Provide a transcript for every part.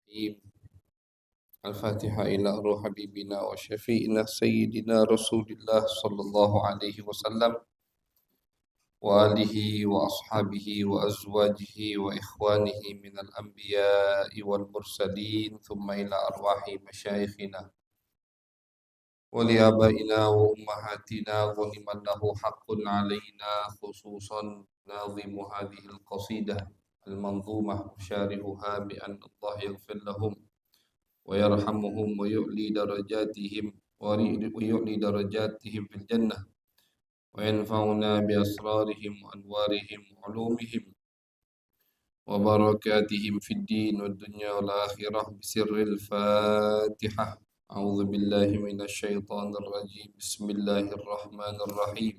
الرحيم. الفاتحة إلى روح حبيبنا وشفيئنا سيدنا رسول الله صلى الله عليه وسلم وآله وأصحابه وأزواجه وإخوانه من الأنبياء والمرسلين ثم إلى أرواح مشايخنا ولآبائنا وأمهاتنا ولمن له حق علينا خصوصا ناظم هذه القصيدة المنظومة وشارحها بأن الله يغفر لهم ويرحمهم ويعلي درجاتهم في الجنة وينفعنا بأسرارهم وأنوارهم وعلومهم وبركاتهم في الدين والدنيا والآخرة بسر الفاتحة. أعوذ بالله من الشيطان الرجيم. بسم الله الرحمن الرحيم.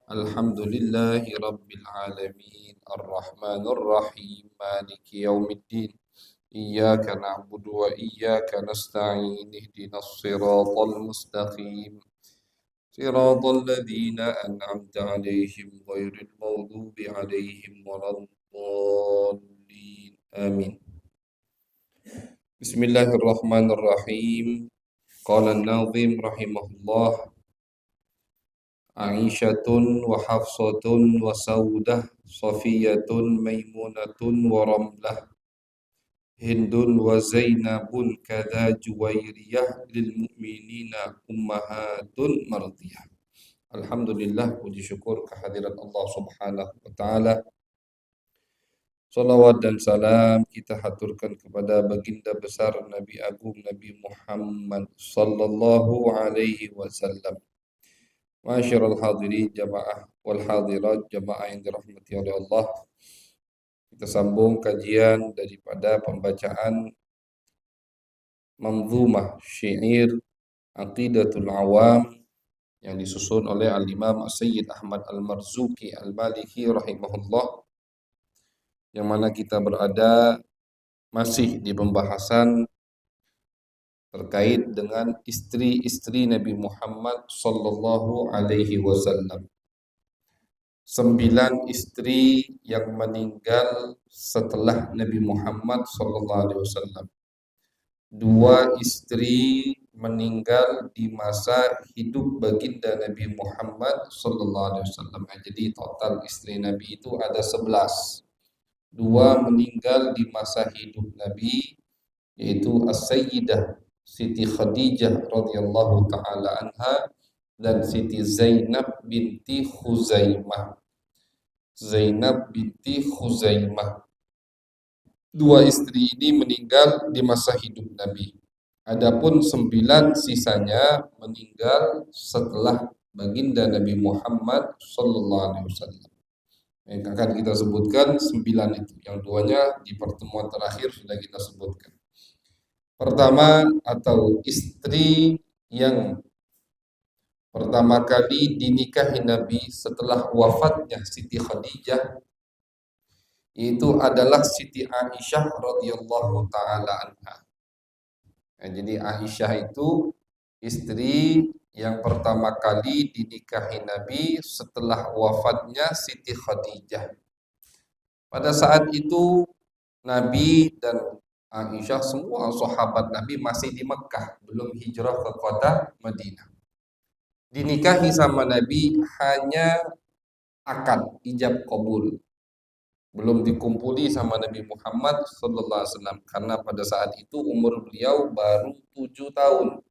الحمد لله رب العالمين الرحمن الرحيم مالك يوم الدين إياك نعبد وإياك نستعين اهدنا الصراط المستقيم صراط الذين أنعمت عليهم غير المغضوب عليهم ولا الضالين آمين. بسم الله الرحمن الرحيم. قال الناظم رحمه الله: عائشة وحفصة وسودة صفية ميمونة ورملة هند وزينب كذا جويرية للمؤمنين أمهات مرضية. Alhamdulillah, puji syukur kehadirat Allah Subhanahu wa taala. Salawat dan salam kita haturkan kepada baginda besar Nabi Agung Nabi Muhammad sallallahu alaihi wasallam. Ma'asyiral hadirin jamaah wal hadirat, jamaah yang dirahmati oleh Allah. Kita sambung kajian daripada pembacaan Manzumah Syair Aqidatul Awam yang disusun oleh Al-Imam Sayyid Ahmad Al-Marzuki Al-Maliki rahimahullah, yang mana kita berada masih di pembahasan terkait dengan istri-istri Nabi Muhammad sallallahu alaihi wasallam. 9 istri yang meninggal setelah Nabi Muhammad sallallahu alaihi wasallam. 2 istri meninggal di masa hidup baginda Nabi Muhammad sallallahu alaihi wasallam. Jadi total istri Nabi itu ada 11. 2 meninggal di masa hidup Nabi, yaitu As-Sayyidah Siti Khadijah radhiyallahu taala anha dan Siti Zainab binti Khuzaimah. Zainab binti Khuzaimah. 2 istri ini meninggal di masa hidup Nabi. Adapun 9 sisanya meninggal setelah baginda Nabi Muhammad sallallahu alaihi wasallam. Yang akan kita sebutkan 9 itu. Yang 2-nya di pertemuan terakhir sudah kita sebutkan. Pertama, atau istri yang pertama kali dinikahi Nabi setelah wafatnya Siti Khadijah, itu adalah Siti Aisyah radhiyallahu taala anha. Jadi Aisyah itu istri yang pertama kali dinikahi Nabi setelah wafatnya Siti Khadijah. Pada saat itu Nabi dan Aisyah semua sahabat Nabi masih di Mekah, belum hijrah ke kota Madinah. Dinikahi sama Nabi hanya akad ijab kabul, belum dikumpuli sama Nabi Muhammad sallallahu alaihi wasallam, karena pada saat itu umur beliau baru 7 tahun.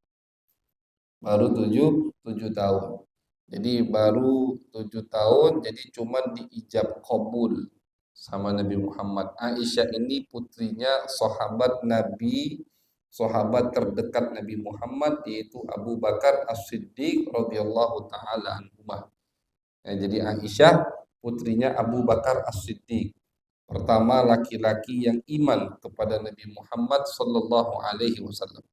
Baru 7 tahun. Jadi baru 7 tahun, jadi cuma diijab kabul sama Nabi Muhammad. Aisyah ini putrinya sahabat Nabi, sahabat terdekat Nabi Muhammad, yaitu Abu Bakar As-Siddiq radhiyallahu taala anhumah. Jadi Aisyah putrinya Abu Bakar As-Siddiq, pertama laki-laki yang iman kepada Nabi Muhammad sallallahu alaihi wasallam.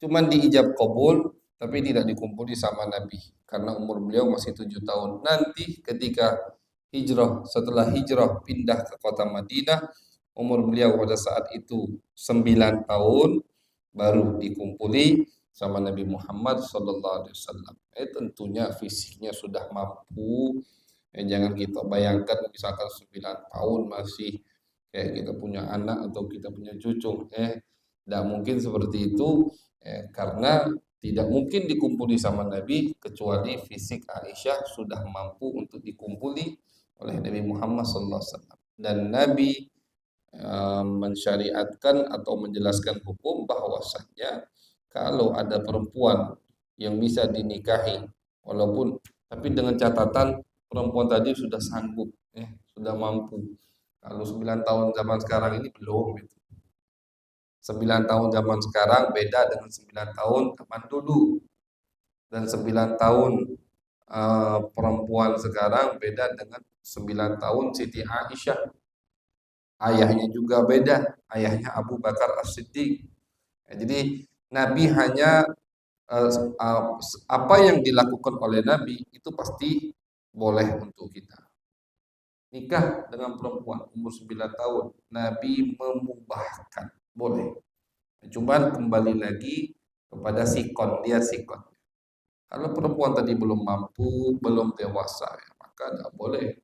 Cuman diijab kabul, tapi tidak dikumpuli sama Nabi karena umur beliau masih 7 tahun. Nanti ketika hijrah, setelah hijrah pindah ke kota Madinah, umur beliau pada saat itu 9 tahun, baru dikumpuli sama Nabi Muhammad sallallahu alaihi wasallam. Tentunya fisiknya sudah mampu. Jangan kita bayangkan misalkan 9 tahun masih kayak kita punya anak atau kita punya cucu. Tidak mungkin seperti itu, karena tidak mungkin dikumpuli sama Nabi kecuali fisik Aisyah sudah mampu untuk dikumpuli oleh Nabi Muhammad SAW. Dan Nabi mensyariatkan atau menjelaskan hukum bahwasanya kalau ada perempuan yang bisa dinikahi, walaupun tapi dengan catatan perempuan tadi sudah sanggup, sudah mampu. Kalau 9 tahun zaman sekarang ini belum gitu. 9 tahun zaman sekarang beda dengan 9 tahun zaman dulu. Dan 9 tahun perempuan sekarang beda dengan 9 tahun Siti Aisyah. Ayahnya juga beda, ayahnya Abu Bakar As-Siddiq. Jadi Nabi hanya apa yang dilakukan oleh Nabi itu pasti boleh untuk kita. Nikah dengan perempuan umur 9 tahun, Nabi memubahkan, boleh. Cuman kembali lagi kepada sikon, dia sikon. Kalau perempuan tadi belum mampu, belum dewasa, ya, maka tidak boleh.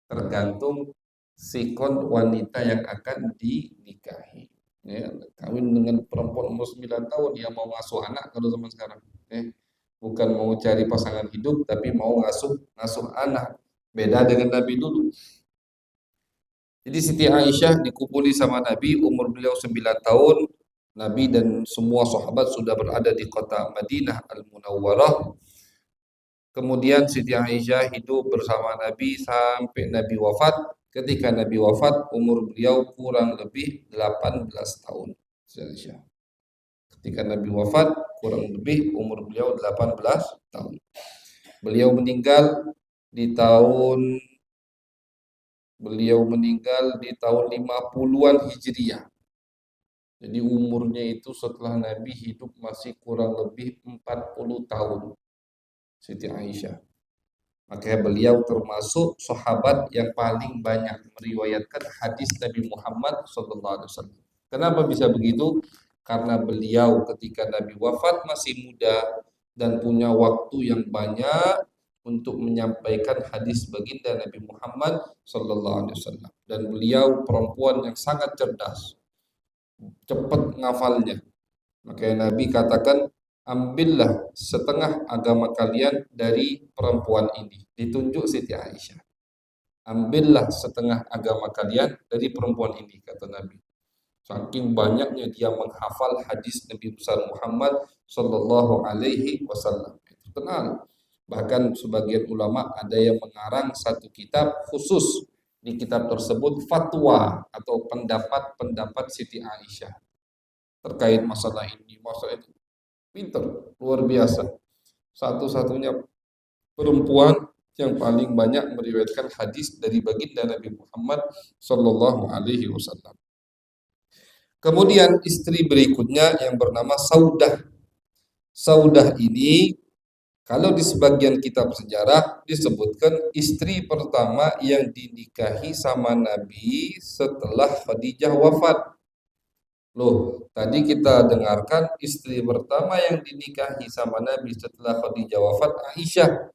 Tergantung sikon wanita yang akan dinikahi. Ya, kawin dengan perempuan umur 9 tahun, dia mau ngasuh anak kalau zaman sekarang. Bukan mau cari pasangan hidup, tapi mau ngasuh anak. Beda dengan Nabi dulu. Jadi Siti Aisyah dikumpuli sama Nabi, umur beliau 9 tahun. Nabi dan semua sahabat sudah berada di kota Madinah Al-Munawwarah. Kemudian Siti Aisyah hidup bersama Nabi sampai Nabi wafat. Ketika Nabi wafat, umur beliau kurang lebih 18 tahun. Ketika Nabi wafat, kurang lebih umur beliau 18 tahun. Beliau meninggal di tahun 50-an Hijriah. Jadi umurnya itu setelah Nabi hidup masih kurang lebih 40 tahun. Siti Aisyah. Makanya beliau termasuk sahabat yang paling banyak meriwayatkan hadis Nabi Muhammad SAW. Kenapa bisa begitu? Karena beliau ketika Nabi wafat masih muda dan punya waktu yang banyak untuk menyampaikan hadis baginda Nabi Muhammad SAW. Dan beliau perempuan yang sangat cerdas, cepat ngafalnya. Makanya Nabi katakan, ambillah setengah agama kalian dari perempuan ini. Ditunjuk Siti Aisyah. Ambillah setengah agama kalian dari perempuan ini, kata Nabi. Saking banyaknya dia menghafal hadis Nabi besar Muhammad Sallallahu Alaihi Wasallam. Terkenal. Bahkan sebagian ulama ada yang mengarang satu kitab khusus. Di kitab tersebut fatwa atau pendapat-pendapat Siti Aisyah terkait masalah ini, masalah itu. Pinter, luar biasa. Satu-satunya perempuan yang paling banyak meriwayatkan hadis dari baginda Nabi Muhammad Sallallahu Alaihi Wasallam. Kemudian istri berikutnya yang bernama Saudah. Saudah ini kalau di sebagian kitab sejarah disebutkan istri pertama yang dinikahi sama Nabi setelah Khadijah wafat. Loh, tadi kita dengarkan istri pertama yang dinikahi sama Nabi setelah Khadijah wafat Aisyah.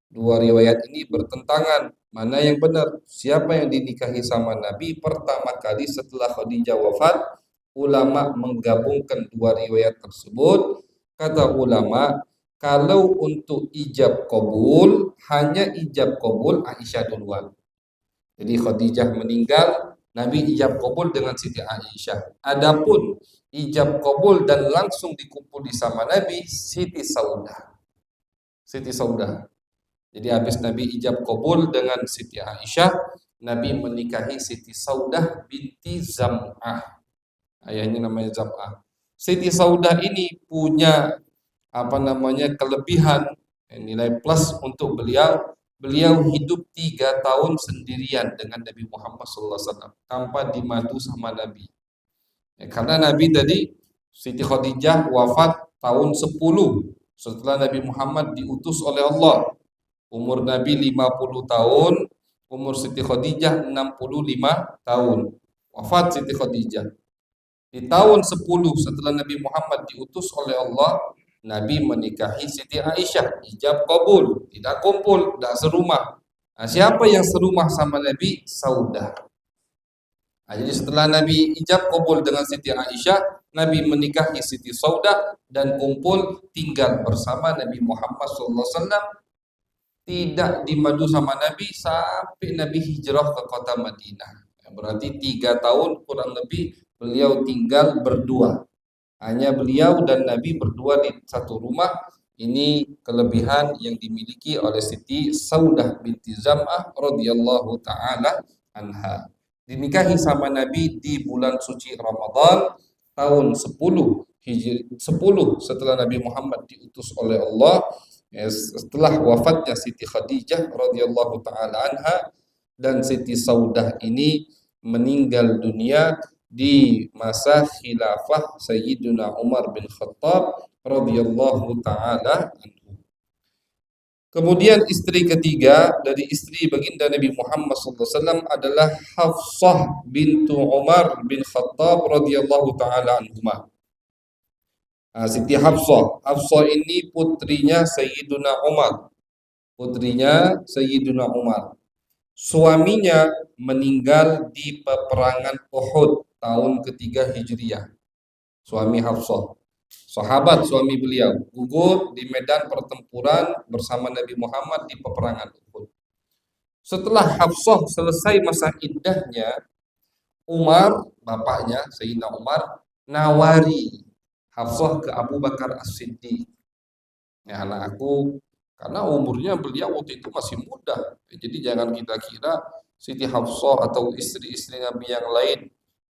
Dua riwayat ini bertentangan. Mana yang benar? Siapa yang dinikahi sama Nabi pertama kali setelah Khadijah wafat? Ulama menggabungkan dua riwayat tersebut. Kata ulama, kalau untuk ijab kabul, hanya ijab kabul Aisyah duluan. Jadi Khadijah meninggal, Nabi ijab kabul dengan Siti Aisyah. Adapun ijab kabul dan langsung dikumpuli sama Nabi Siti Saudah. Siti Saudah. Jadi habis Nabi ijab kabul dengan Siti Aisyah, Nabi menikahi Siti Saudah binti Zam'ah. Ayahnya namanya Zam'ah. Siti Saudah ini punya kelebihan, nilai plus untuk beliau. Beliau hidup 3 tahun sendirian dengan Nabi Muhammad SAW tanpa dimadu sama Nabi. Karena Nabi tadi Siti Khadijah wafat tahun 10 setelah Nabi Muhammad diutus oleh Allah. Umur Nabi 50 tahun, umur Siti Khadijah 65 tahun. Wafat Siti Khadijah. Di tahun 10 setelah Nabi Muhammad diutus oleh Allah, Nabi menikahi Siti Aisyah, ijab kabul, tidak kumpul, tidak serumah. Nah, siapa yang serumah sama Nabi? Saudah. Nah, jadi setelah Nabi ijab kabul dengan Siti Aisyah, Nabi menikahi Siti Saudah dan kumpul tinggal bersama Nabi Muhammad SAW, tidak dimadu sama Nabi sampai Nabi hijrah ke kota Madinah. Berarti 3 tahun kurang lebih beliau tinggal berdua. Hanya beliau dan Nabi berdua di satu rumah. Ini kelebihan yang dimiliki oleh Siti Saudah binti Zam'ah radhiyallahu taala anha. Dinikahi sama Nabi di bulan suci Ramadan tahun 10 Hijri, 10 setelah Nabi Muhammad diutus oleh Allah, setelah wafatnya Siti Khadijah radhiyallahu taala anha, dan Siti Saudah ini meninggal dunia di masa khilafah Sayyidina Umar bin Khattab radhiyallahu taala anhu. Kemudian istri ketiga dari istri baginda Nabi Muhammad SAW adalah Hafsah bintu Umar bin Khattab radhiyallahu taala anhuma. Siti Hafsah. Hafsah ini putrinya Sayyiduna Umar. Putrinya Sayyiduna Umar. Suaminya meninggal di peperangan Uhud tahun ketiga Hijriah. Suami Hafsah, sahabat suami beliau, gugur di medan pertempuran bersama Nabi Muhammad di peperangan Uhud. Setelah Hafsah selesai masa iddahnya, Umar, bapaknya Sayyidina Umar, nawari Hafsah ke Abu Bakar As-Siddiq. Ya, anak aku, karena umurnya beliau waktu itu masih muda. Jadi jangan kita kira Siti Hafsah atau istri-istri Nabi yang lain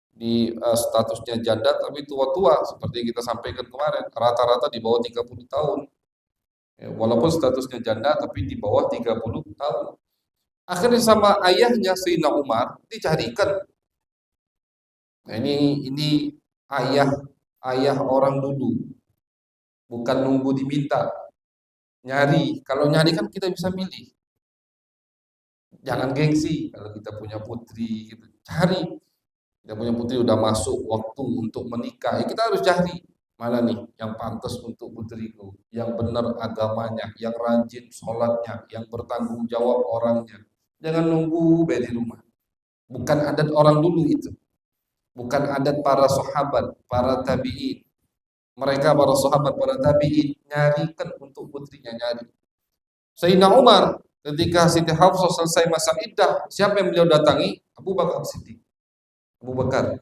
di statusnya janda tapi tua-tua seperti kita sampaikan kemarin, rata-rata di bawah 30 tahun. Ya, walaupun statusnya janda tapi di bawah 30 tahun. Akhirnya sama ayahnya Sayyidina Umar dicarikan. Nah, ini ayah orang dulu, bukan nunggu diminta. Nyari, kalau nyari kan kita bisa milih. Jangan gengsi kalau kita punya putri gitu. Cari. Kita punya putri udah masuk waktu untuk menikah. Ya kita harus cari mana nih yang pantas untuk putriku, yang benar agamanya, yang rajin sholatnya, yang bertanggung jawab orangnya. Jangan nunggu di rumah. Bukan adat orang dulu itu. Bukan adat para sahabat, para tabi'in. Mereka para sahabat, para tabi'in nyarikan untuk putrinya, nyari. Sayyidina Umar ketika Siti Hafsah selesai masa iddah, siapa yang beliau datangi? Abu Bakar Siddiq. Abu Bakar,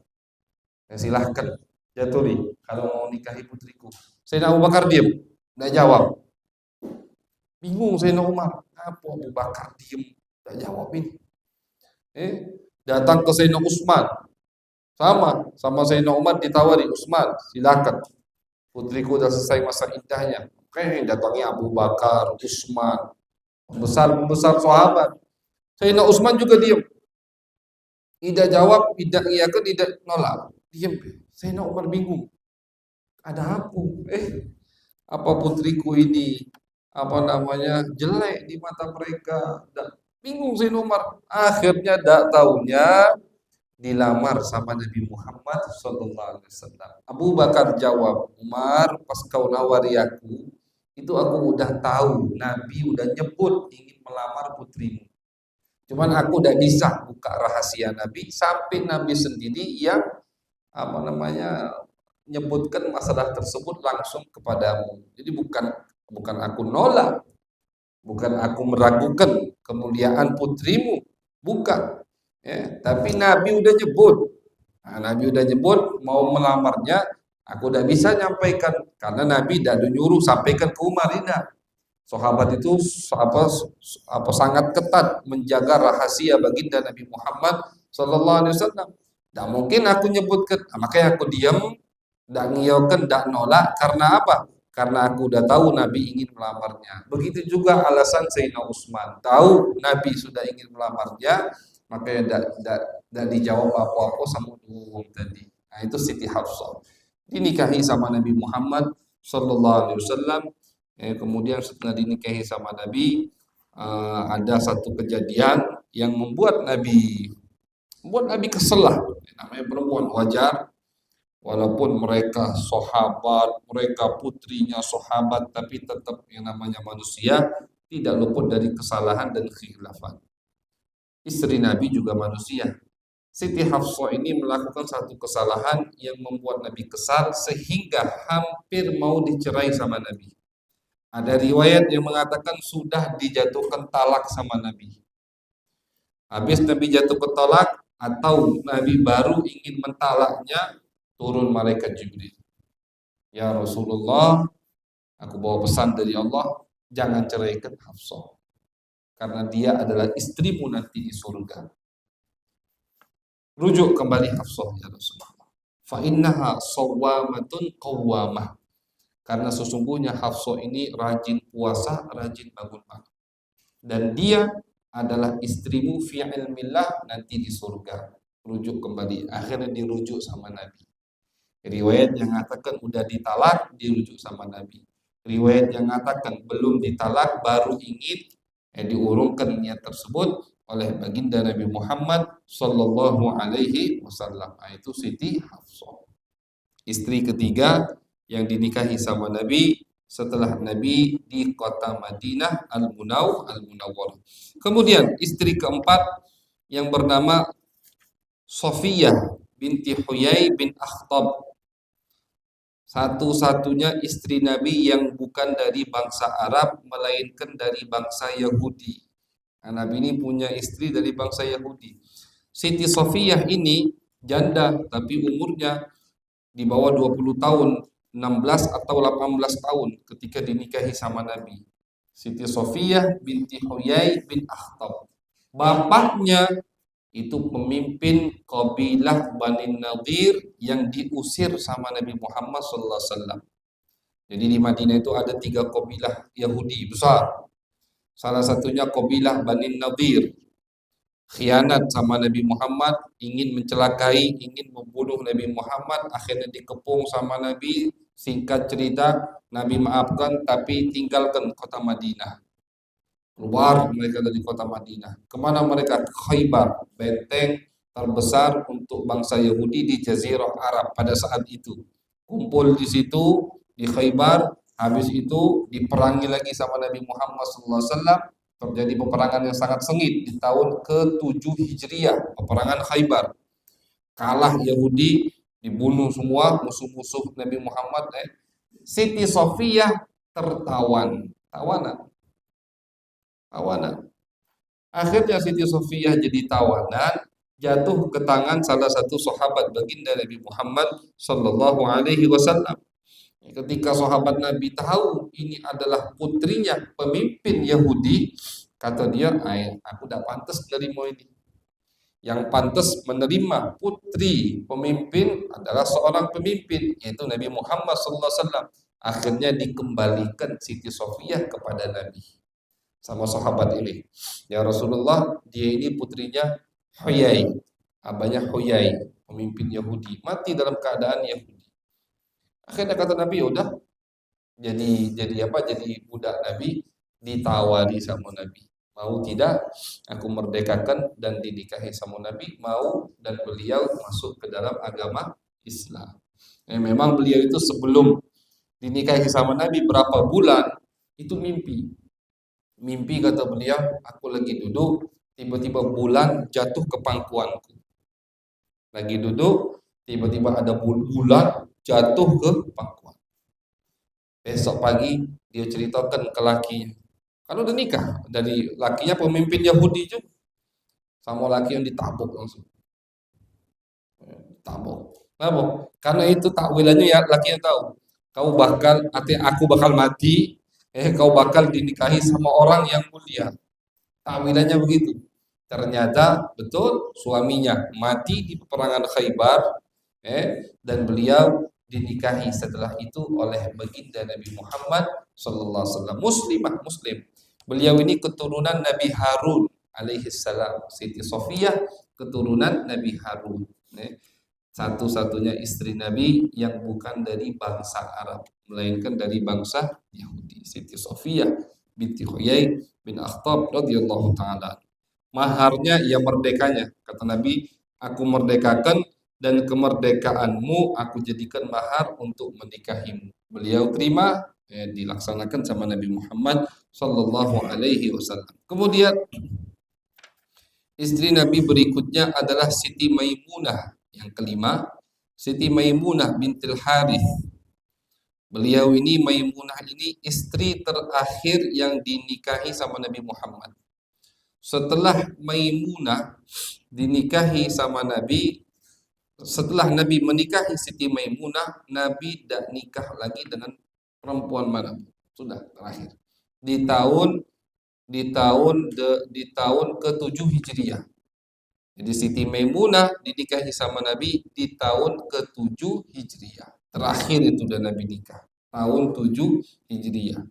ya silahkan jaturi kalau mau nikahi putriku. Sayyidina Abu Bakar diam, tidak jawab. Bingung Sayyidina Umar, apa Abu Bakar diam, tidak jawab ini. Datang ke Sayyidina Utsman, sama Sayyidina Umar ditawari, Utsman silakan, putriku sudah selesai masa iddahnya. Datangnya Abu Bakar, Utsman, besar sahabat. Sayyidina Utsman juga diam. Tidak jawab, tidak iyakan, tidak nolak. Diam. Sayyidina Umar bingung. Ada apa? Apa putriku ini jelek di mata mereka? Bingung Sayyidina Umar. Akhirnya tak tahunya dilamar sama Nabi Muhammad SAW. Abu Bakar jawab, Umar, pas kau nawari aku, itu aku udah tahu Nabi udah nyebut ingin melamar putrimu. Cuman aku udah bisa buka rahasia Nabi sampai Nabi sendiri yang nyebutkan masalah tersebut langsung kepadamu. Jadi bukan aku nolak, bukan aku meragukan kemuliaan putrimu, bukan. Ya, tapi Nabi udah nyebut. Nah, Nabi udah nyebut mau melamarnya, aku udah bisa nyampaikan karena Nabi tidak nyuruh sampaikan ke Umar ini. Sahabat itu sangat ketat menjaga rahasia baginda Nabi Muhammad sallallahu alaihi wasallam. Tidak mungkin aku nyebutkan, makanya aku diam, tidak ngiyaukan, tidak nolak. Karena apa? Karena aku udah tahu Nabi ingin melamarnya. Begitu juga alasan Sayyidina Utsman, tahu Nabi sudah ingin melamarnya, makanya tidak dijawab apa-apa sama tadi. Nah, itu Siti Hafsah dinikahi sama Nabi Muhammad sallallahu alaihi wasallam. Kemudian setelah dinikahi sama Nabi, ada satu kejadian yang membuat Nabi kesel lah. Namanya perempuan wajar, walaupun mereka sahabat, mereka putrinya sahabat, tapi tetap yang namanya manusia tidak luput dari kesalahan dan kekhilafan. Istri Nabi juga manusia, Siti Hafsah ini melakukan satu kesalahan yang membuat Nabi kesal sehingga hampir mau dicerai sama Nabi. Ada riwayat yang mengatakan sudah dijatuhkan talak sama Nabi. Habis Nabi jatuh ke talak atau Nabi baru ingin mentalaknya, turun malaikat Jibril. Ya Rasulullah, aku bawa pesan dari Allah, jangan ceraikan Hafsah. Karena dia adalah istrimu nanti di surga. Rujuk kembali Hafsah ya Rasulullah. Fa innaha sawwamatun qawwamah. Karena sesungguhnya Hafsah ini rajin puasa, rajin bangun malam. Dan dia adalah istrimu fi ilmillah nanti di surga. Rujuk kembali. Akhirnya dirujuk sama Nabi. Riwayat yang mengatakan udah ditalak, dirujuk sama Nabi. Riwayat yang mengatakan belum ditalak, baru ingin diurungkan niat tersebut oleh baginda Nabi Muhammad Sallallahu Alaihi Wasallam. Itu Siti Hafsah, istri ketiga yang dinikahi sama Nabi setelah Nabi di kota Madinah Al-Munawwarah. Kemudian istri keempat yang bernama Sofiyah binti Huyai bin Akhtab, satu-satunya istri Nabi yang bukan dari bangsa Arab melainkan dari bangsa Yahudi. Nah, Nabi ini punya istri dari bangsa Yahudi. Siti Sofiyah ini janda tapi umurnya di bawah 20 tahun, 16 atau 18 tahun ketika dinikahi sama Nabi. Siti Sofiyah binti Huyai bin Akhtab. Bapaknya itu pemimpin kabilah Bani Nadir yang diusir sama Nabi Muhammad SAW. Jadi di Madinah itu ada 3 kabilah Yahudi besar. Salah satunya kabilah Bani Nadir. Khianat sama Nabi Muhammad, ingin mencelakai, ingin membunuh Nabi Muhammad, akhirnya dikepung sama Nabi. Singkat cerita, Nabi maafkan tapi tinggalkan kota Madinah. Keluar mereka dari kota Madinah. Kemana mereka? Ke Khaybar, benteng terbesar untuk bangsa Yahudi di Jazirah Arab pada saat itu. Kumpul di situ di Khaybar, habis itu diperangi lagi sama Nabi Muhammad SAW. Terjadi peperangan yang sangat sengit di tahun ke-7 Hijriah, peperangan Khaybar. Kalah Yahudi, dibunuh semua musuh-musuh Nabi Muhammad. Siti Sofiyah tertawan, tawanan. Akhirnya Siti Sofiyah jadi tawanan, jatuh ke tangan salah satu sahabat baginda Nabi Muhammad Sallallahu Alaihi Wasallam. Ketika sahabat Nabi tahu ini adalah putrinya pemimpin Yahudi, kata dia, aku tidak pantas menerima ini. Yang pantas menerima putri pemimpin adalah seorang pemimpin, yaitu Nabi Muhammad Sallallahu Alaihi Wasallam. Akhirnya dikembalikan Siti Sofiyah kepada Nabi sama sahabat ini. Ya Rasulullah, dia ini putrinya Huyai, abahnya Huyai, pemimpin Yahudi, mati dalam keadaan Yahudi. Akhirnya kata Nabi, udah jadi apa? Jadi budak Nabi, ditawari sama Nabi. Mau tidak, aku merdekakan dan dinikahi sama Nabi. Mau, dan beliau masuk ke dalam agama Islam. Memang beliau itu sebelum dinikahi sama Nabi berapa bulan itu mimpi. Mimpi kata beliau, aku lagi duduk, tiba-tiba bulan jatuh ke pangkuanku. Lagi duduk, tiba-tiba ada bulan jatuh ke pangkuan. Besok pagi dia ceritakan ke lakinya. Kan udah nikah, dari lakinya pemimpin Yahudi juga. Sama laki yang ditabok langsung. Tabok. Kenapa? Karena itu takwilannya ya lakinya tahu. Kau bakal, artinya aku bakal mati, kau bakal dinikahi sama orang yang mulia. Takwilannya begitu. Ternyata betul suaminya mati di peperangan Khaybar, dan beliau dinikahi setelah itu oleh baginda Nabi Muhammad sallallahu alaihi wasallam. Muslim. Beliau ini keturunan Nabi Harun alaihi salam. Siti Sofiyah keturunan Nabi Harun. Satu-satunya istri Nabi yang bukan dari bangsa Arab, melainkan dari bangsa Yahudi. Siti Sofiyah binti Huyai bin Akhtab radhiyallahu taala. Maharnya ia merdekanya. Kata Nabi, aku merdekakan dan kemerdekaanmu aku jadikan mahar untuk menikahimu. Beliau terima, dilaksanakan sama Nabi Muhammad sallallahu alaihi wasallam. Kemudian Istri Nabi berikutnya adalah Siti Maimunah. Yang kelima, Siti Maimunah bintil Harith. Beliau ini, Maimunah ini istri terakhir yang dinikahi sama Nabi Muhammad. Setelah Maimunah dinikahi sama Nabi, setelah Nabi menikahi Siti Maimunah, Nabi tidak nikah lagi dengan perempuan mana. Sudah terakhir. Di tahun ke-7 Hijriah. Jadi Siti Maimunah dinikahi sama Nabi di tahun ke-7 Hijriah. Terakhir itu udah Nabi nikah. Tahun 7 Hijriah.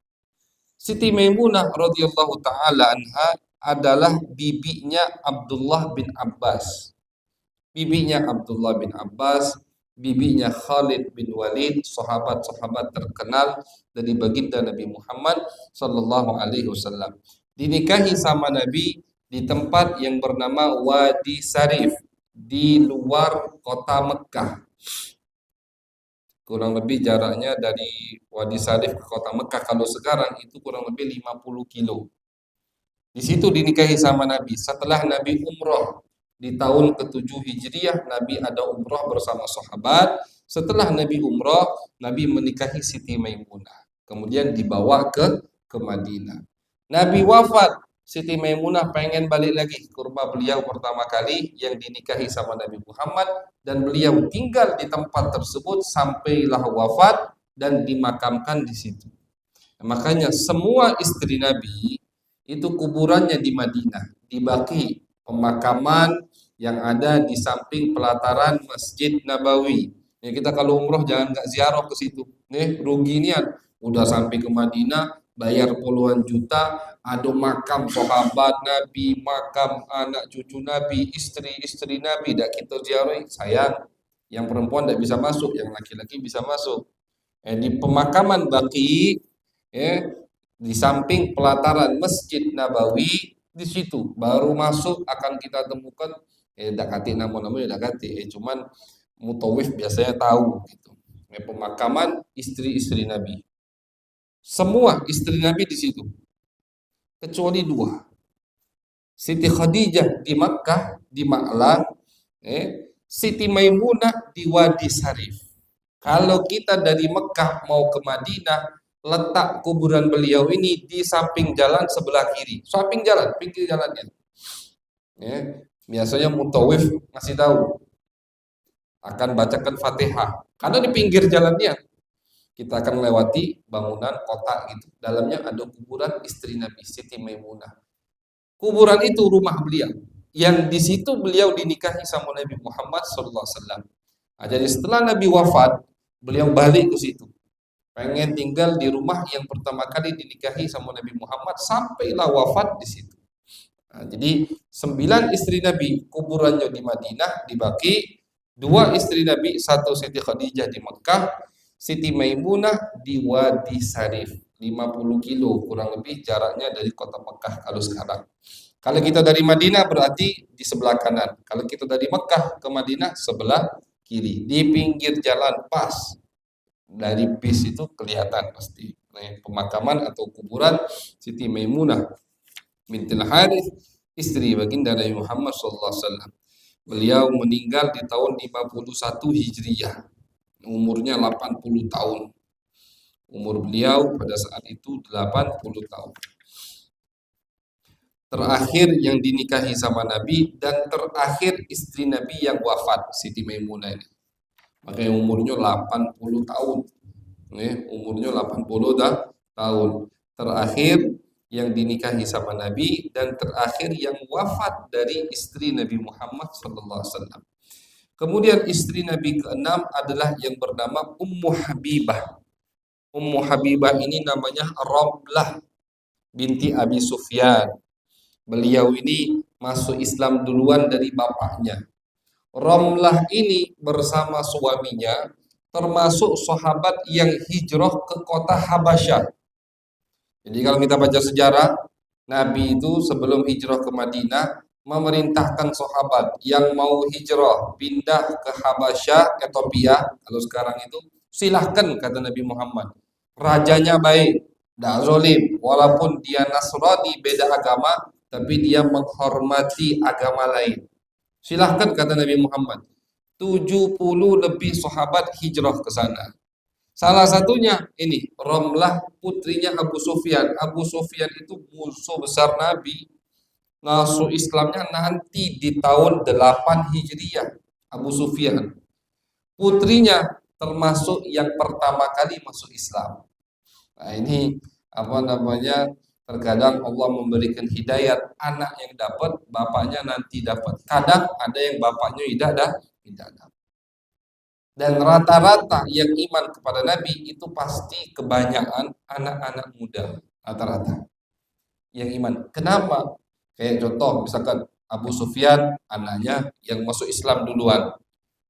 Siti Maimunah radhiyallahu taala anha adalah bibinya Abdullah bin Abbas. Bibinya Abdullah bin Abbas, bibinya Khalid bin Walid, sahabat-sahabat terkenal dari baginda Nabi Muhammad sallallahu alaihi wasallam. Dinikahi sama Nabi di tempat yang bernama Wadi Sarif di luar kota Mekah. Kurang lebih jaraknya dari Wadi Sarif ke kota Mekah kalau sekarang itu kurang lebih 50 kilo. Di situ dinikahi sama Nabi. Setelah Nabi umroh di tahun ke-7 Hijriah, Nabi ada umroh bersama sahabat. Setelah Nabi umroh, Nabi menikahi Siti Maimunah. Kemudian dibawa ke Madinah. Nabi wafat, Siti Maimunah pengen balik lagi ke rumah beliau pertama kali yang dinikahi sama Nabi Muhammad, dan beliau tinggal di tempat tersebut sampailah wafat dan dimakamkan di situ. Makanya semua istri Nabi itu kuburannya di Madinah, di Baqi, pemakaman yang ada di samping pelataran Masjid Nabawi. Ya, kita kalau umroh jangan nggak ziarah ke situ. Nih rugi nian, udah sampai ke Madinah bayar puluhan juta, ada makam sahabat Nabi, makam anak cucu Nabi, istri-istri Nabi, dak kita ziarah, sayang. Yang perempuan tidak bisa masuk, yang laki-laki bisa masuk. Di pemakaman Baqi, ya, di samping pelataran Masjid Nabawi, di situ baru masuk akan kita temukan dakati nama-namanya dakati, cuman mutawif biasanya tahu gitu. Pemakaman istri-istri Nabi. Semua istri Nabi di situ, kecuali dua. Siti Khadijah di Makkah, di Ma'la, Siti Maimunah di Wadi Sarif. Kalau kita dari Mekah mau ke Madinah, letak kuburan beliau ini di samping jalan sebelah kiri, samping jalan, pinggir jalannya. Ya, biasanya mutawif masih tahu akan bacakan Fatihah, karena di pinggir jalannya kita akan melewati bangunan kotak gitu. Dalamnya ada kuburan istri Nabi Siti Maimunah. Kuburan itu rumah beliau. Yang di situ beliau dinikahi sama Nabi Muhammad SAW. Nah, jadi setelah Nabi wafat, beliau balik ke situ. Pengen tinggal di rumah yang pertama kali dinikahi sama Nabi Muhammad sampailah wafat di situ. Nah, jadi 9 istri Nabi kuburannya di Madinah, di Baqi. 2 istri Nabi, 1 Siti Khadijah di Mekah, Siti Maimunah di Wadi Sarif, 50 kilo kurang lebih jaraknya dari kota Mekah kalau sekarang. Kalau kita dari Madinah berarti di sebelah kanan. Kalau kita dari Mekah ke Madinah sebelah kiri. Di pinggir jalan pas. Dari bis itu kelihatan pasti. Nah, pemakaman atau kuburan Siti Maimunah bintil Harith, istri baginda Nabi Muhammad SAW. Beliau meninggal di tahun 51 Hijriah. Umurnya 80 tahun. Umur beliau pada saat itu 80 tahun. Terakhir yang dinikahi sama Nabi dan terakhir istri Nabi yang wafat, Siti Maimunah ini. Makanya umurnya 80 tahun. Umurnya 80 tahun. Terakhir yang dinikahi sama Nabi dan terakhir yang wafat dari istri Nabi Muhammad SAW. Kemudian istri Nabi ke-6 adalah yang bernama Ummu Habibah. Ummu Habibah ini namanya Ramlah binti Abi Sufyan. Beliau ini masuk Islam duluan dari bapaknya. Ramlah ini bersama suaminya termasuk sahabat yang hijrah ke kota Habasyah. Jadi kalau kita baca sejarah, Nabi itu sebelum hijrah ke Madinah memerintahkan sahabat yang mau hijrah pindah ke Habasyah, Ethiopia, kalau sekarang itu silahkan, kata Nabi Muhammad. Rajanya baik, tidak zalim, walaupun dia Nasrani beda agama, tapi dia menghormati agama lain. Silahkan, kata Nabi Muhammad. 70 lebih sahabat hijrah ke sana. Salah satunya ini, Romlah putrinya Abu Sufyan. Abu Sufyan itu musuh besar Nabi. Masuk Islamnya nanti di tahun 8 Hijriah. Abu Sufyan. Putrinya termasuk yang pertama kali masuk Islam. Nah, ini apa namanya? Terkadang Allah memberikan hidayat, anak yang dapat, bapaknya nanti dapat. Kadang ada yang bapaknya tidak dapat. Dan rata-rata yang iman kepada Nabi itu pasti kebanyakan anak-anak muda, rata-rata yang iman. Kenapa? Kayak contoh misalkan Abu Sufyan, anaknya yang masuk Islam duluan.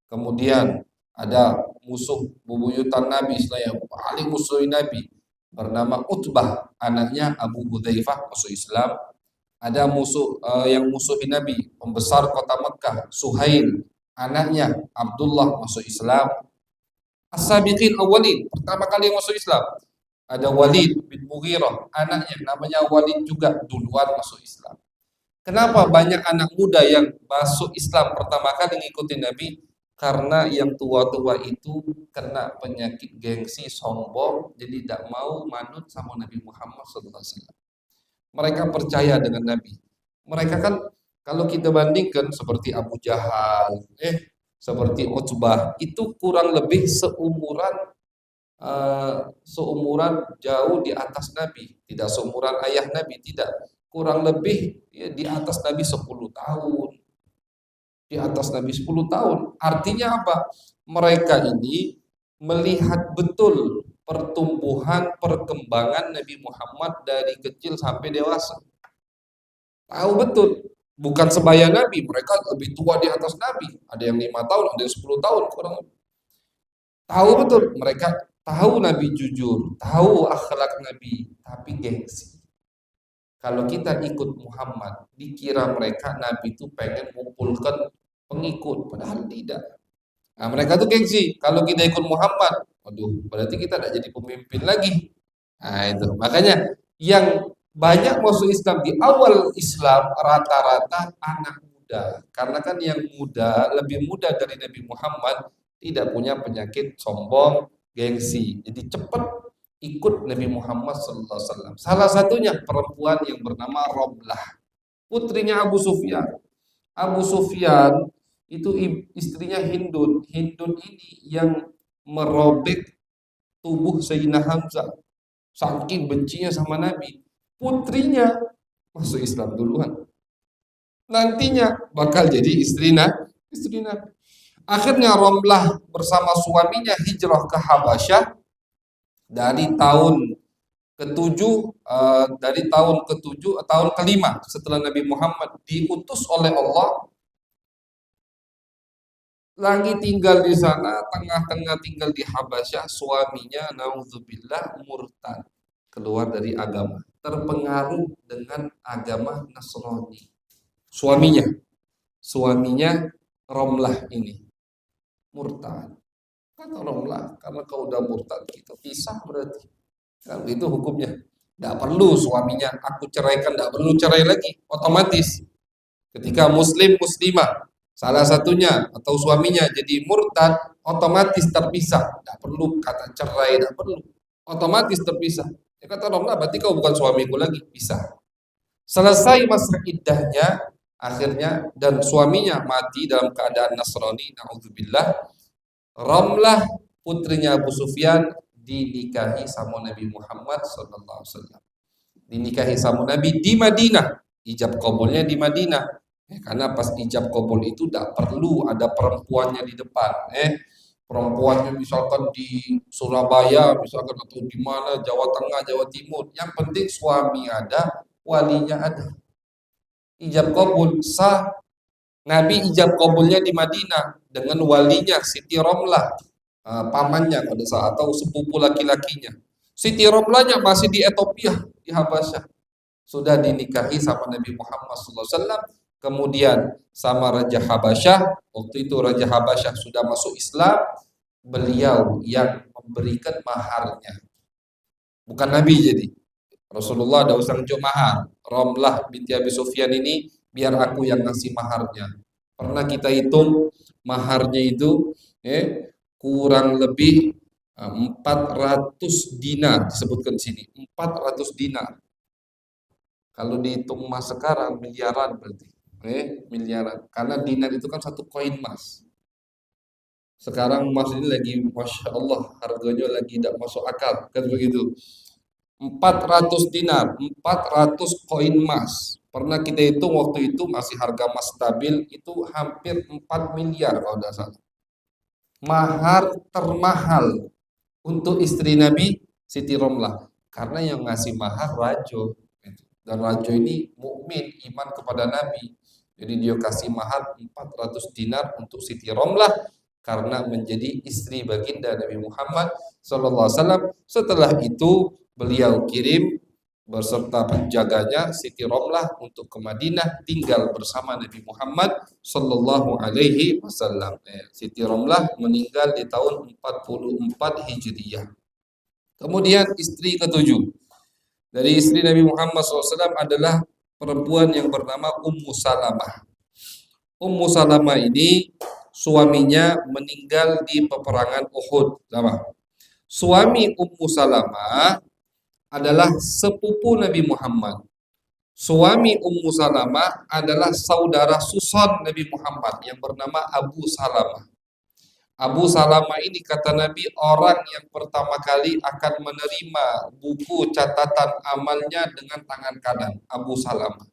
Kemudian ada musuh bebuyutan Nabi, yang paling musuhi Nabi, bernama Utbah, anaknya Abu Hudzaifah masuk Islam. Ada musuh yang musuhi Nabi, pembesar kota Mekah, Suhail, anaknya Abdullah masuk Islam. As-sabiqin awalin, pertama kali masuk Islam. Ada Walid bin Mughirah, anaknya namanya Walid juga duluan masuk Islam. Kenapa banyak anak muda yang masuk Islam pertama kali ngikutin Nabi? Karena yang tua-tua itu kena penyakit gengsi, sombong, jadi tidak mau manut sama Nabi Muhammad SAW. Mereka percaya dengan Nabi. Mereka kan kalau kita bandingkan seperti Abu Jahal, seperti Utbah, itu kurang lebih seumuran jauh di atas Nabi, tidak seumuran ayah Nabi, tidak, kurang lebih ya, di atas Nabi 10 tahun. Di atas Nabi 10 tahun. Artinya apa? Mereka ini melihat betul pertumbuhan, perkembangan Nabi Muhammad dari kecil sampai dewasa. Tahu betul. Bukan sebaya Nabi, mereka lebih tua di atas Nabi. Ada yang 5 tahun, ada yang 10 tahun kurang lebih. Tahu betul, mereka tahu Nabi jujur, tahu akhlak Nabi, tapi gengsi. Kalau kita ikut Muhammad, dikira mereka Nabi itu pengen mengumpulkan pengikut, padahal tidak. Nah, mereka tuh gengsi. Kalau kita ikut Muhammad, waduh, berarti kita tidak jadi pemimpin lagi. Nah, itu. Makanya yang banyak masuk Islam di awal Islam rata-rata anak muda. Karena kan yang muda, lebih muda dari Nabi Muhammad, tidak punya penyakit sombong, gengsi. Jadi cepat ikut Nabi Muhammad SAW. Salah satunya perempuan yang bernama Romlah, putrinya Abu Sufyan. Abu Sufyan itu istrinya Hindun. Hindun ini yang merobek tubuh Sayyidina Hamzah. Saking bencinya sama Nabi. Putrinya masuk Islam duluan. Nantinya bakal jadi istri Nabi. Akhirnya Romlah bersama suaminya hijrah ke Habasyah dari tahun tahun kelima setelah Nabi Muhammad diutus oleh Allah, lagi tinggal di sana, tengah-tengah tinggal di Habasyah, suaminya naudzubillah murtad, keluar dari agama, terpengaruh dengan agama Nasrani. Suaminya Romlah ini murtad. Kata Romlah, karena kau udah murtad, kita pisah berarti. Nah, itu hukumnya. Tidak perlu suaminya aku ceraikan, tidak perlu cerai lagi, otomatis. Ketika muslimah salah satunya atau suaminya jadi murtad, otomatis terpisah. Tidak perlu kata cerai, tidak perlu. Otomatis terpisah. Ya kata Romlah, berarti kau bukan suamiku lagi, pisah. Selesai masa iddahnya, akhirnya dan suaminya mati dalam keadaan Nasrani, naudzubillah. Romlah putrinya Abu Sufyan dinikahi sama Nabi Muhammad SAW. Dinikahi sama Nabi di Madinah. Ijab kabulnya di Madinah. Karena pas ijab kabul itu tidak perlu ada perempuannya di depan. Perempuannya misalkan di Surabaya, misalkan atau di mana, Jawa Tengah, Jawa Timur. Yang penting suami ada, walinya ada. Ijab kabul sah. Nabi ijab kabulnya di Madinah dengan walinya Siti Romlah, pamannya pada saat atau sepupu laki-lakinya. Siti Romlahnya masih di Ethiopia, di Habasyah. Sudah dinikahi sama Nabi Muhammad SAW. Kemudian sama Raja Habasyah, waktu itu Raja Habasyah sudah masuk Islam, beliau yang memberikan maharnya. Bukan Nabi jadi. Rasulullah ada usang jo mahar. Romlah binti Abi Sufyan ini biar aku yang ngasih maharnya. Pernah kita hitung maharnya itu kurang lebih 400 dinar disebutkan di sini. 400 dinar. Kalau dihitung emas sekarang miliaran berarti. Miliaran. Karena dinar itu kan satu koin emas. Sekarang emas ini lagi Masya Allah harganya lagi tidak masuk akal. Kan begitu. 400 dinar, 400 koin emas. Pernah kita hitung waktu itu masih harga emas stabil itu hampir 4 miliar kalau tidak salah. Mahar termahal untuk istri Nabi Siti Romlah. Karena yang ngasih mahar rajo. Dan rajo ini mukmin iman kepada Nabi. Jadi dia kasih mahar 400 dinar untuk Siti Romlah karena menjadi istri baginda Nabi Muhammad sallallahu alaihi wasallam. Setelah itu beliau kirim beserta penjaganya Siti Romlah untuk ke Madinah tinggal bersama Nabi Muhammad sallallahu alaihi wasallam. Siti Romlah meninggal di tahun 44 Hijriah. Kemudian istri ketujuh dari istri Nabi Muhammad SAW adalah perempuan yang bernama Ummu Salamah. Ummu Salamah ini suaminya meninggal di peperangan Uhud. Suami Ummu Salamah adalah sepupu Nabi Muhammad. Suami Ummu Salamah adalah saudara suson Nabi Muhammad yang bernama Abu Salamah. Abu Salamah ini kata Nabi orang yang pertama kali akan menerima buku catatan amalnya dengan tangan kanan, Abu Salamah.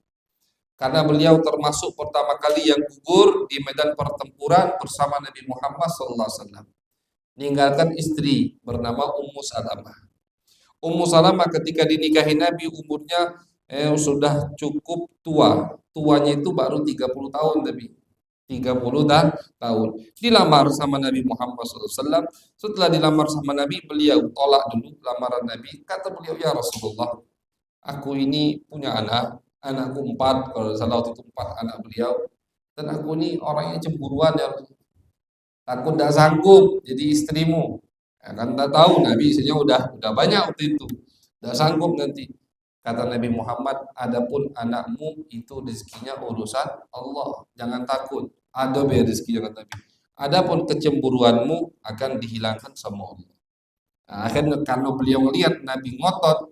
Karena beliau termasuk pertama kali yang gugur di medan pertempuran bersama Nabi Muhammad SAW. Meninggalkan istri bernama Ummu Salamah. Ummu Salamah ketika dinikahi Nabi umurnya sudah cukup tua. Tuanya itu baru 30 tahun tapi 30 tahun. Dilamar sama Nabi Muhammad SAW. Setelah dilamar sama Nabi, beliau tolak dulu lamaran Nabi. Kata beliau, ya Rasulullah, aku ini punya anakku 4, kalau salah waktu itu 4 anak beliau. Dan aku ini orangnya cemburuan ya. Takut tidak sanggup jadi istrimu. Ya, kan tak tahu Nabi isinya udah banyak waktu itu. Tidak sanggup nanti. Kata Nabi Muhammad, adapun anakmu itu rezekinya urusan Allah. Jangan takut. Ada biar rezeki kata Nabi. Adapun kecemburuanmu akan dihilangkan sama Allah. Nah, akhirnya karena beliau melihat Nabi ngotot.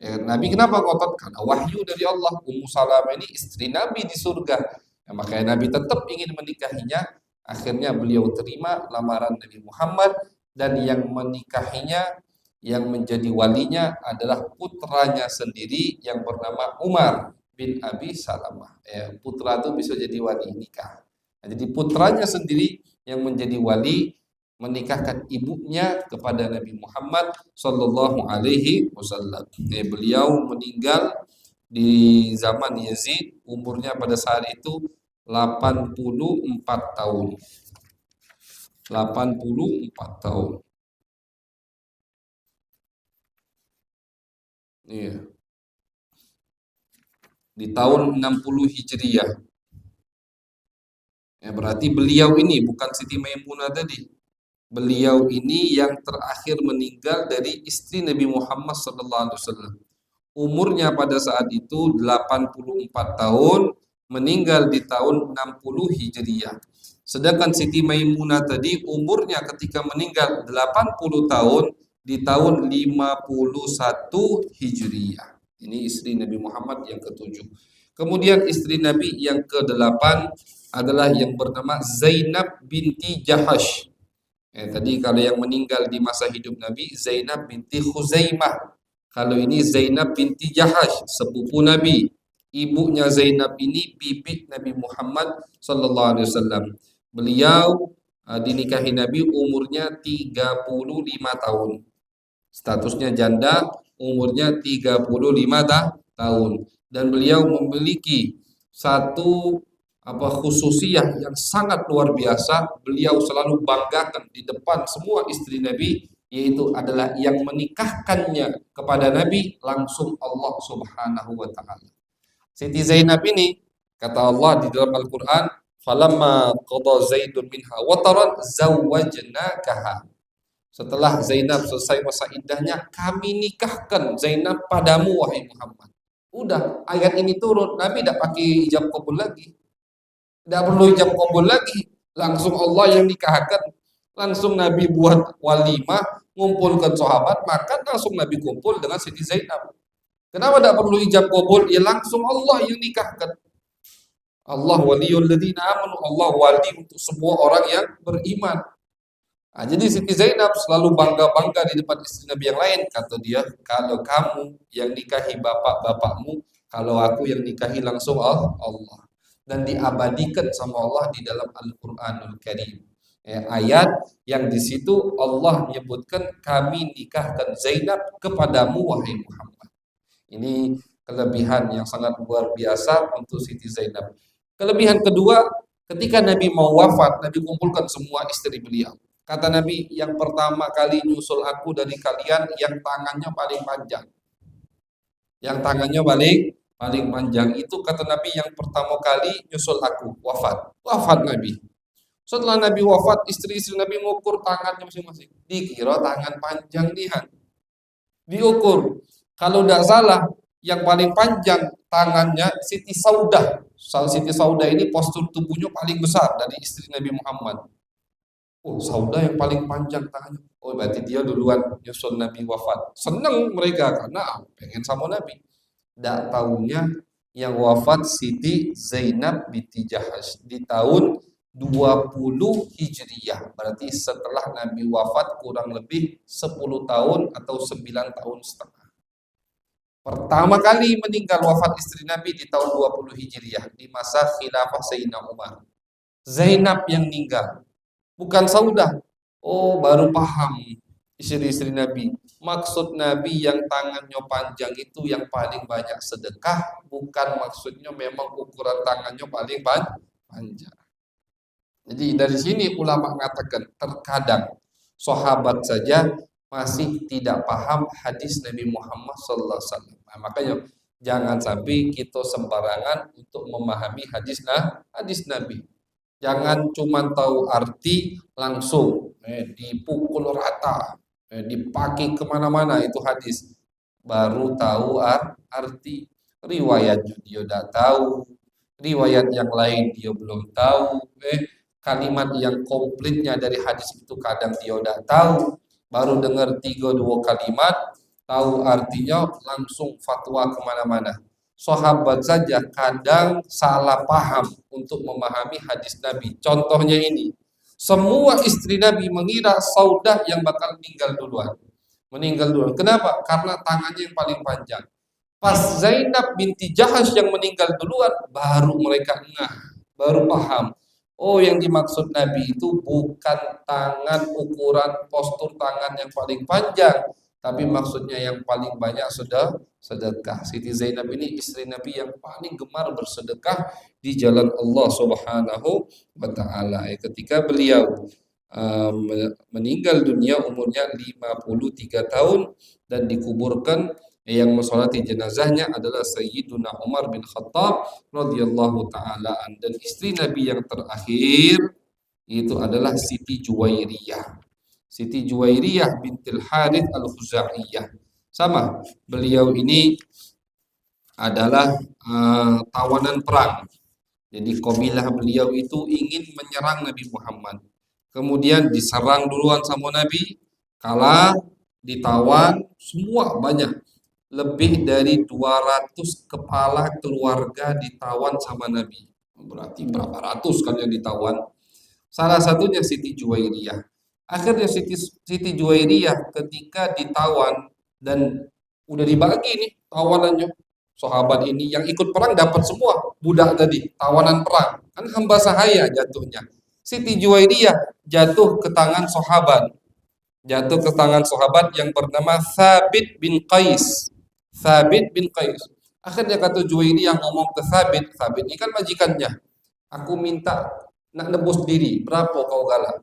Nabi kenapa ngotot? Karena wahyu dari Allah. Ummu Salamah ini istri Nabi di surga. Ya, makanya Nabi tetap ingin menikahinya. Akhirnya beliau terima lamaran Nabi Muhammad. Dan yang menikahinya, yang menjadi walinya adalah putranya sendiri yang bernama Umar bin Abi Salamah. Putra itu bisa jadi wali nikah. Nah, jadi putranya sendiri yang menjadi wali menikahkan ibunya kepada Nabi Muhammad Sallallahu Alaihi Wasallam. Beliau meninggal di zaman Yazid, umurnya pada saat itu 84 tahun. 84 tahun. Iya. Di tahun 60 Hijriah. Berarti beliau ini bukan Siti Maimunah tadi. Beliau ini yang terakhir meninggal dari istri Nabi Muhammad SAW. Umurnya pada saat itu 84 tahun, meninggal di tahun 60 Hijriah. Sedangkan Siti Maimunah tadi umurnya ketika meninggal 80 tahun di tahun 51 Hijriah. Ini istri Nabi Muhammad yang ketujuh. Kemudian istri Nabi yang ke-8 adalah yang bernama Zainab binti Jahash. Tadi kalau yang meninggal di masa hidup Nabi Zainab binti Khuzaimah. Kalau ini Zainab binti Jahash, sepupu Nabi. Ibunya Zainab ini bibi Nabi Muhammad sallallahu alaihi wasallam. Beliau dinikahi Nabi umurnya 35 tahun. Statusnya janda, umurnya 35 tahun. Dan beliau memiliki satu khususiyah yang sangat luar biasa. Beliau selalu banggakan di depan semua istri Nabi, yaitu adalah yang menikahkannya kepada Nabi langsung Allah Subhanahu wa taala. Siti Zainab ini kata Allah di dalam Al-Qur'an, "Falamma qada Zaidun minha wataran zawwajnakaha." Setelah Zainab selesai masa iddahnya, kami nikahkan Zainab padamu wahai Muhammad. Udah, ayat ini turun, Nabi tidak pakai ijab kabul lagi. Tidak perlu ijab kabul lagi. Langsung Allah yang nikahkan. Langsung Nabi buat walimah, ngumpulkan sahabat, makan langsung Nabi kumpul dengan Siti Zainab. Kenapa tidak perlu ijab kabul? Ya langsung Allah yang nikahkan. Allah waliyul ladzina amanu, Allah wali untuk semua orang yang beriman. Nah, jadi Siti Zainab selalu bangga-bangga di depan istri Nabi yang lain. Kata dia, kalau kamu yang nikahi bapak-bapakmu, kalau aku yang nikahi langsung Allah. Dan diabadikan sama Allah di dalam Al-Quranul Karim. Ayat yang di situ Allah menyebutkan kami nikahkan Zainab kepadamu wahai Muhammad. Ini kelebihan yang sangat luar biasa untuk Siti Zainab. Kelebihan kedua, ketika Nabi mau wafat, Nabi kumpulkan semua istri beliau. Kata Nabi, yang pertama kali nyusul aku dari kalian yang tangannya paling panjang. Yang tangannya paling panjang itu kata Nabi yang pertama kali nyusul aku, wafat. Wafat Nabi. Setelah Nabi wafat, istri-istri Nabi mengukur tangannya masing-masing. Dikira tangan panjang dia. Diukur. Kalau tidak salah, yang paling panjang tangannya Siti Saudah. Siti Saudah ini postur tubuhnya paling besar dari istri Nabi Muhammad. Oh, Saudah yang paling panjang tangannya. Oh, berarti dia duluan nyusul Nabi wafat. Senang mereka karena pengen sama Nabi. Tidak tahunya yang wafat Siti Zainab binti Jahash di tahun 20 Hijriyah. Berarti setelah Nabi wafat kurang lebih 10 tahun atau 9 tahun setengah. Pertama kali meninggal wafat istri Nabi di tahun 20 Hijriyah di masa khilafah Sayyidina Umar. Zainab yang meninggal. Bukan Saudah. Oh, baru paham istri-istri Nabi. Maksud Nabi yang tangannya panjang itu yang paling banyak sedekah, bukan maksudnya memang ukuran tangannya paling panjang. Jadi dari sini ulama mengatakan terkadang sahabat saja masih tidak paham hadis Nabi Muhammad SAW. Nah, makanya jangan sampai kita sembarangan untuk memahami hadis Nabi. Jangan cuma tahu arti langsung, dipukul rata, dipakai kemana-mana itu hadis. Baru tahu arti, riwayatnya dia udah tahu, riwayat yang lain dia belum tahu, kalimat yang komplitnya dari hadis itu kadang dia udah tahu, baru dengar 3-2 kalimat, tahu artinya langsung fatwa kemana-mana. Sahabat saja kadang salah paham untuk memahami hadis Nabi. Contohnya ini, semua istri Nabi mengira Saudah yang bakal meninggal duluan. Kenapa? Karena tangannya yang paling panjang. Pas Zainab binti Jahash yang meninggal duluan, baru mereka baru paham. Oh, yang dimaksud Nabi itu bukan tangan ukuran postur tangan yang paling panjang, tapi maksudnya yang paling banyak sudah sedekah. Siti Zainab ini istri Nabi yang paling gemar bersedekah di jalan Allah Subhanahu wa taala. Ketika beliau meninggal dunia umurnya 53 tahun dan dikuburkan, yang mensolati jenazahnya adalah Sayyiduna Umar bin Khattab radhiyallahu taala, dan istri Nabi yang terakhir itu adalah Siti Juwairiyah. Siti Juwairiyah bintil Harith al-Khuzaiyah. Sama, beliau ini adalah tawanan perang. Jadi kabilah beliau itu ingin menyerang Nabi Muhammad. Kemudian diserang duluan sama Nabi, kalah, ditawan, semua banyak. Lebih dari 200 kepala keluarga ditawan sama Nabi. Berarti berapa ratus kan yang ditawan. Salah satunya Siti Juwairiyah. Akhirnya Siti Juwairiyah ketika ditawan dan udah dibagi nih tawanannya. Sahabat ini yang ikut perang dapat semua, budak tadi, tawanan perang. Kan hamba sahaya jatuhnya. Siti Juwairiyah jatuh ke tangan sahabat. Jatuh ke tangan sahabat yang bernama Thabit bin Qais. Thabit bin Qais. Akhirnya kata Juwairiyah ngomong ke Thabit, Thabit ini kan majikannya. Aku minta nak nebus diri, berapa kau galak?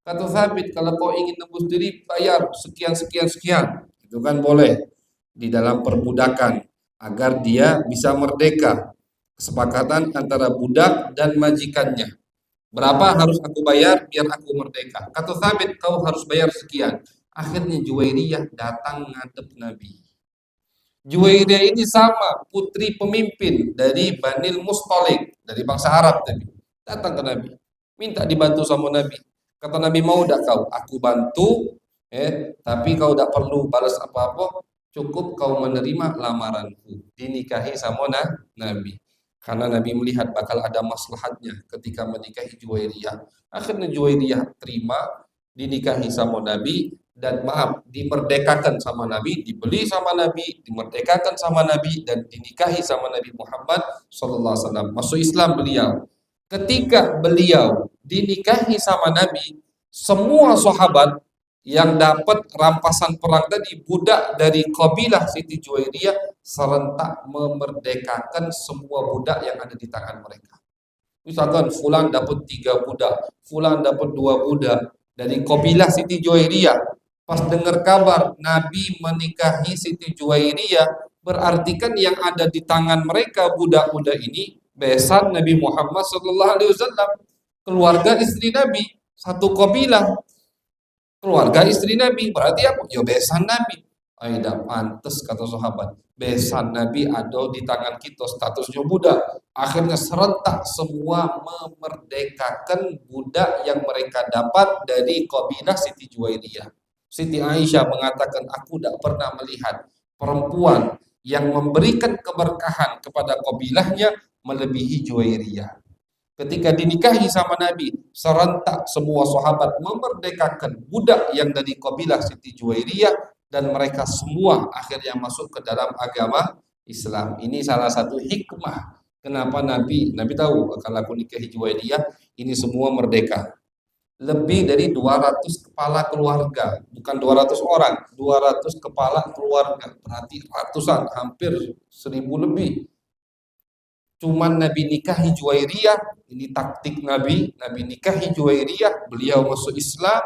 Kata Thabit, kalau kau ingin nebus diri, bayar sekian, sekian, sekian. Itu kan boleh di dalam perbudakan agar dia bisa merdeka. Kesepakatan antara budak dan majikannya. Berapa harus aku bayar biar aku merdeka? Kata Thabit, kau harus bayar sekian. Akhirnya Juwairiyah datang ngadep Nabi. Juwairiyah ini sama putri pemimpin dari Banil Mustalik, dari bangsa Arab tadi. Datang ke Nabi, minta dibantu sama Nabi. Kata Nabi, mau tidak kau? Aku bantu, tapi kau tidak perlu balas apa-apa. Cukup kau menerima lamaranku, dinikahi sama Nabi. Karena Nabi melihat bakal ada maslahatnya ketika menikahi Juwairiyah. Akhirnya Juwairiyah terima, dinikahi sama Nabi, dan maaf, dimerdekakan sama Nabi, dibeli sama Nabi, dimerdekakan sama Nabi, dan dinikahi sama Nabi Muhammad sallallahu alaihi wasallam. Masuk Islam beliau. Ketika beliau dinikahi sama Nabi, semua sahabat yang dapat rampasan perang tadi, budak dari kabilah Siti Juwairiyah, serentak memerdekakan semua budak yang ada di tangan mereka. Misalkan Fulan dapat 3 budak, Fulan dapat 2 budak dari kabilah Siti Juwairiyah. Pas dengar kabar Nabi menikahi Siti Juwairiyah, berarti kan yang ada di tangan mereka budak-budak ini besan Nabi Muhammad sallallahu alaihi wasallam, keluarga istri Nabi, satu kabilah, keluarga istri Nabi, berarti apa? Ya besan Nabi. Tidak pantas kata sahabat. Besan Nabi ada di tangan kita, statusnya budak. Akhirnya serentak semua memerdekakan budak yang mereka dapat dari kabilah Siti Juwairiyah. Siti Aisyah mengatakan, aku tidak pernah melihat perempuan yang memberikan keberkahan kepada kabilahnya melebihi Juwairiyah. Ketika dinikahi sama Nabi, serentak semua sahabat memerdekakan budak yang dari kabilah Siti Juwairiyah, dan mereka semua akhirnya masuk ke dalam agama Islam. Ini salah satu hikmah kenapa Nabi tahu kalau aku nikahi Juwairiyah ini semua merdeka. Lebih dari 200 kepala keluarga, bukan 200 orang, 200 kepala keluarga, berarti ratusan, hampir 1000 lebih. Cuman Nabi nikahi Juwairiyah, ini taktik Nabi nikahi Juwairiyah, beliau masuk Islam,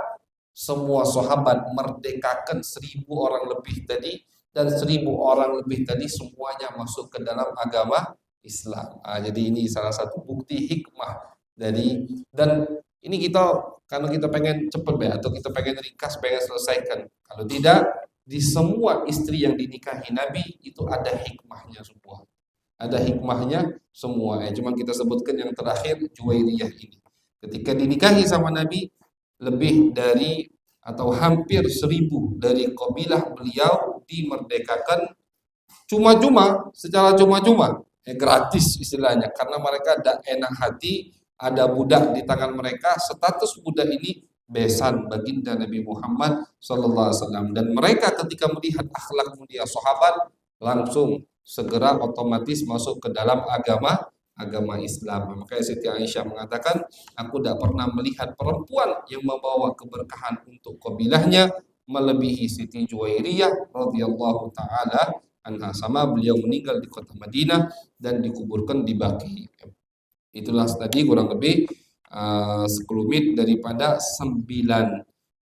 semua sahabat merdekakan 1000 orang lebih tadi, dan 1000 orang lebih tadi semuanya masuk ke dalam agama Islam. Jadi ini salah satu bukti hikmah dari, dan ini kita kalau kita pengen cepet atau kita pengen ringkas, pengen selesaikan. Kalau tidak, di semua istri yang dinikahi Nabi itu ada hikmahnya semua. Ada hikmahnya semua. Cuman kita sebutkan yang terakhir Juwairiyah ini. Ketika dinikahi sama Nabi, lebih dari atau hampir 1000 dari kabilah beliau dimerdekakan cuma-cuma, secara cuma-cuma, gratis istilahnya, karena mereka ada enak hati, ada budak di tangan mereka, status budak ini besan baginda Nabi Muhammad sallallahu alaihi wasallam, dan mereka ketika melihat akhlak mulia sahabat langsung segera otomatis masuk ke dalam agama Islam. Makanya Siti Aisyah mengatakan, aku tidak pernah melihat perempuan yang membawa keberkahan untuk kabilahnya melebihi Siti Juwairiyah radhiyallahu taala anha. Sama beliau meninggal di kota Madinah dan dikuburkan di Baqi. Itulah tadi kurang lebih sekelumit daripada 9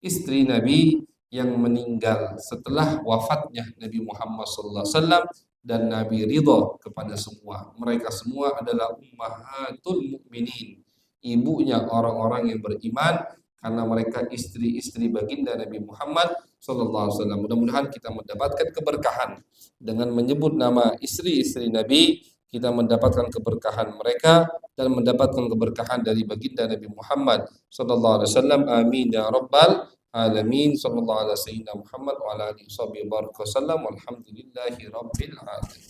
istri Nabi yang meninggal setelah wafatnya Nabi Muhammad SAW, dan Nabi ridha kepada semua. Mereka semua adalah ummahatul mukminin, ibunya orang-orang yang beriman, karena mereka istri-istri baginda Nabi Muhammad sallallahu alaihi wasallam. Mudah-mudahan kita mendapatkan keberkahan dengan menyebut nama istri-istri Nabi, kita mendapatkan keberkahan mereka dan mendapatkan keberkahan dari baginda Nabi Muhammad sallallahu alaihi wasallam. Amin ya rabbal alamin. Sallallahu alaihi wasallam Muhammad wa ala alihi wasallam. Walhamdulillahi rabbil alamin.